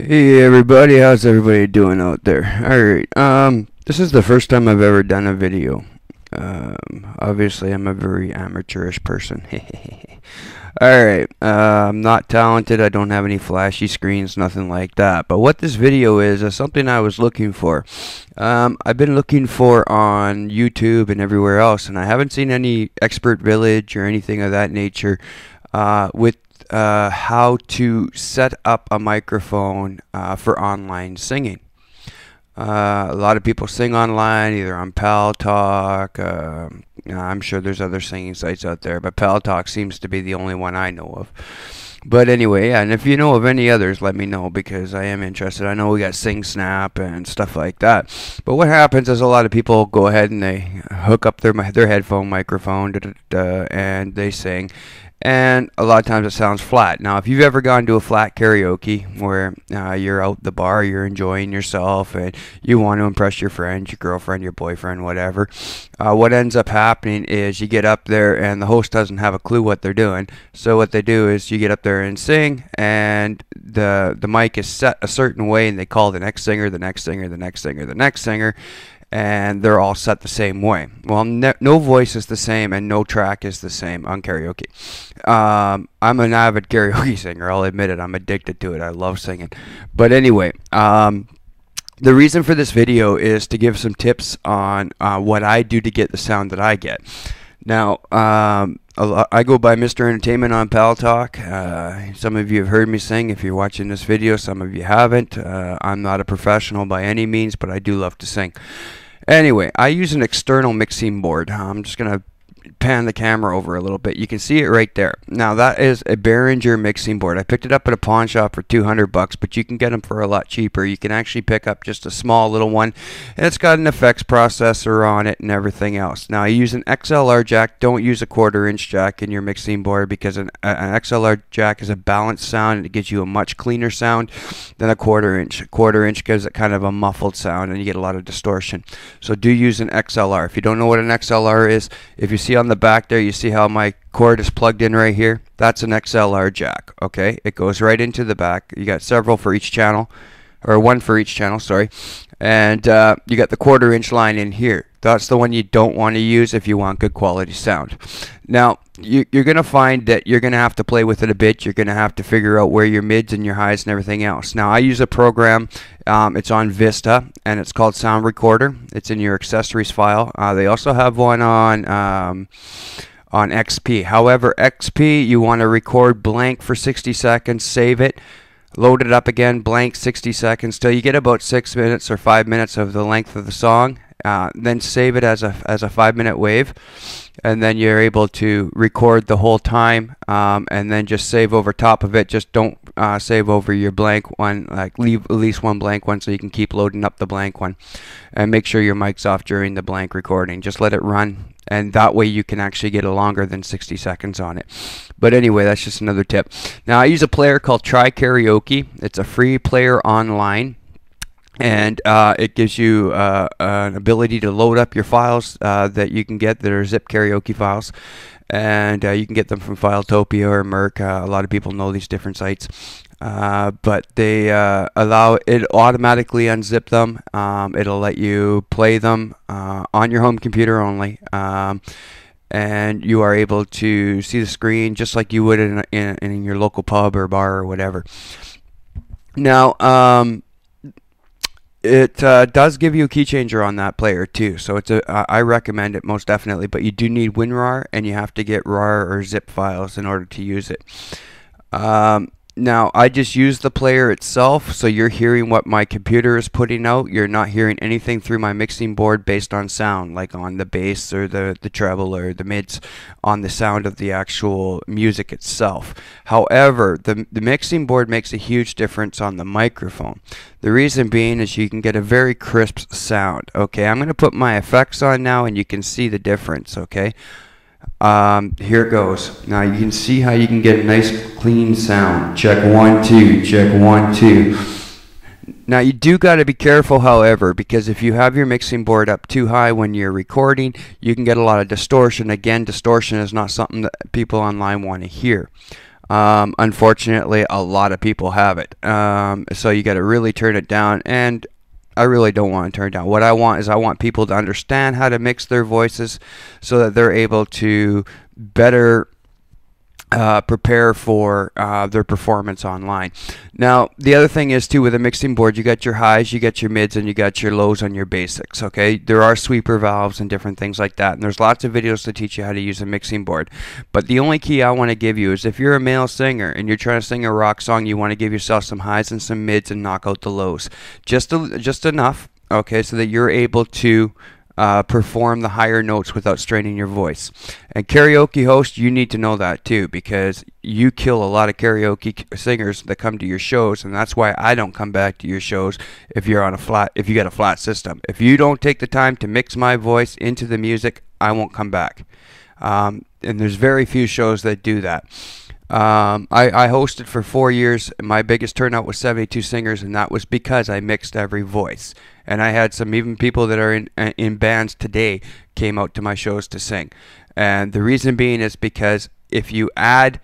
Hey everybody, how's everybody doing out there? Alright, this is the first time I've ever done a video. Obviously I'm a very amateurish person. Alright, I'm not talented, I don't have any flashy screens, nothing like that. But what this video is something I was looking for. I've been looking for on YouTube and everywhere else, and I haven't seen any expert village or anything of that nature with how to set up a microphone for online singing. A lot of people sing online, either on Paltalk. I'm sure there's other singing sites out there, but Paltalk seems to be the only one I know of. But anyway, yeah, and if you know of any others, let me know because I am interested. I know we got SingSnap and stuff like that. But what happens is a lot of people go ahead and they hook up their headphone microphone and they sing. And a lot of times it sounds flat. Now, if you've ever gone to a flat karaoke where you're out at the bar, you're enjoying yourself, and you want to impress your friends, your girlfriend, your boyfriend, whatever, what ends up happening is you get up there and the host doesn't have a clue what they're doing. So what they do is you get up there and sing, and the mic is set a certain way, and they call the next singer, the next singer, the next singer, the next singer, and they're all set the same way. Well, no voice is the same and no track is the same on karaoke. I'm an avid karaoke singer, I'll admit it. I'm addicted to it. I love singing. But anyway, the reason for this video is to give some tips on what I do to get the sound that I get. Now, I go by Mr. Entertainment on Paltalk. Some of you have heard me sing if you're watching this video. Some of you haven't. I'm not a professional by any means, but I do love to sing. Anyway, I use an external mixing board. I'm just going to pan the camera over a little bit. You can see it right there. Now that is a Behringer mixing board. I picked it up at a pawn shop for $200, but you can get them for a lot cheaper. You can actually pick up just a small little one, and it's got an effects processor on it and everything else. Now I use an XLR jack. Don't use a 1/4-inch jack in your mixing board because an XLR jack is a balanced sound and it gives you a much cleaner sound than a 1/4-inch. A 1/4-inch gives it kind of a muffled sound and you get a lot of distortion. So do use an XLR. If you don't know what an XLR is, if you see on the back there, you see how my cord is plugged in right here? That's an XLR jack, okay? It goes right into the back. You got several for each channel, or one for each channel, sorry. And you got the 1/4-inch line in here. That's the one you don't want to use if you want good quality sound. Now, you're going to find that you're going to have to play with it a bit. You're going to have to figure out where your mids and your highs and everything else. Now, I use a program. It's on Vista, and it's called Sound Recorder. It's in your accessories file. They also have one on XP. However, XP, you want to record blank for 60 seconds, save it, load it up again, blank 60 seconds, till you get about 6 minutes or 5 minutes of the length of the song. Then save it as a 5-minute wave, and then you're able to record the whole time, and then just save over top of it. Just don't save over your blank one. Like, leave at least one blank one so you can keep loading up the blank one, and make sure your mic's off during the blank recording. Just let it run, and that way you can actually get a longer than 60 seconds on it. But anyway, that's just another tip. Now I use a player called Try Karaoke. It's a free player online. And it gives you an ability to load up your files that you can get that are zip karaoke files, and you can get them from Filetopia or Merc. A lot of people know these different sites, but they allow it automatically unzip them. It'll let you play them on your home computer only, and you are able to see the screen just like you would in your local pub or bar or whatever. Now, it does give you a key changer on that player too, so I recommend it most definitely. But you do need WinRAR, and you have to get RAR or zip files in order to use it. Now I just use the player itself, so you're hearing what my computer is putting out. You're not hearing anything through my mixing board based on sound, like on the bass or the treble or the mids, on the sound of the actual music itself. However, the mixing board makes a huge difference on the microphone. The reason being is you can get a very crisp sound. Okay, I'm going to put my effects on now and you can see the difference, okay? Here it goes. Now you can see how you can get a nice clean sound. Check 1 2, check 1 2. Now you do got to be careful, however, because if you have your mixing board up too high when you're recording, you can get a lot of distortion. Again, distortion is not something that people online want to hear. Unfortunately, a lot of people have it. So you got to really turn it down, and I really don't want to turn it down. What I want is I want people to understand how to mix their voices so that they're able to better prepare for their performance online. Now, the other thing is too, with a mixing board, you got your highs, you got your mids, and you got your lows on your basics. Okay, there are sweeper valves and different things like that, and there's lots of videos to teach you how to use a mixing board. But the only key I want to give you is if you're a male singer and you're trying to sing a rock song, you want to give yourself some highs and some mids and knock out the lows, just enough. Okay, so that you're able to perform the higher notes without straining your voice. And karaoke host, you need to know that too, because you kill a lot of karaoke singers that come to your shows, and that's why I don't come back to your shows if you got a flat system. If you don't take the time to mix my voice into the music, I won't come back. And there's very few shows that do that. I hosted for 4 years. My biggest turnout was 72 singers, and that was because I mixed every voice. And I had some even people that are in bands today came out to my shows to sing. And the reason being is because if you add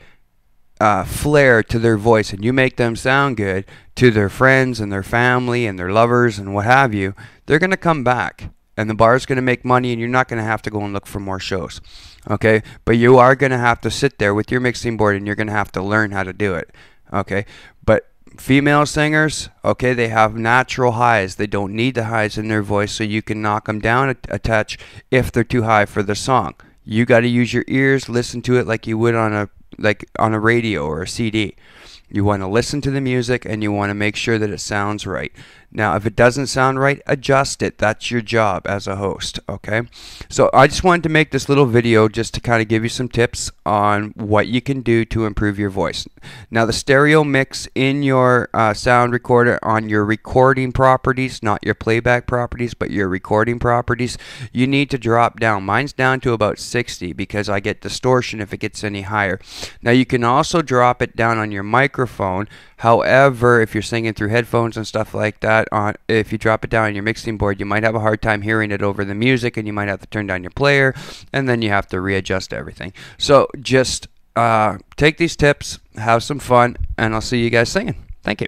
flair to their voice and you make them sound good to their friends and their family and their lovers and what have you, they're going to come back. And the bar's going to make money, and you're not going to have to go and look for more shows. Okay? But you are going to have to sit there with your mixing board, and you're going to have to learn how to do it. Okay? But female singers, okay, they have natural highs. They don't need the highs in their voice, so you can knock them down a touch if they're too high for the song. You got to use your ears, listen to it like you would on a radio or a CD. You want to listen to the music, and you want to make sure that it sounds right. Now, if it doesn't sound right, adjust it. That's your job as a host, okay? So I just wanted to make this little video just to kind of give you some tips on what you can do to improve your voice. Now, the stereo mix in your sound recorder on your recording properties, not your playback properties, but your recording properties, you need to drop down. Mine's down to about 60 because I get distortion if it gets any higher. Now, you can also drop it down on your microphone. However, if you're singing through headphones and stuff like that, if you drop it down on your mixing board, you might have a hard time hearing it over the music, and you might have to turn down your player, and then you have to readjust everything. So just take these tips, have some fun, and I'll see you guys singing. Thank you.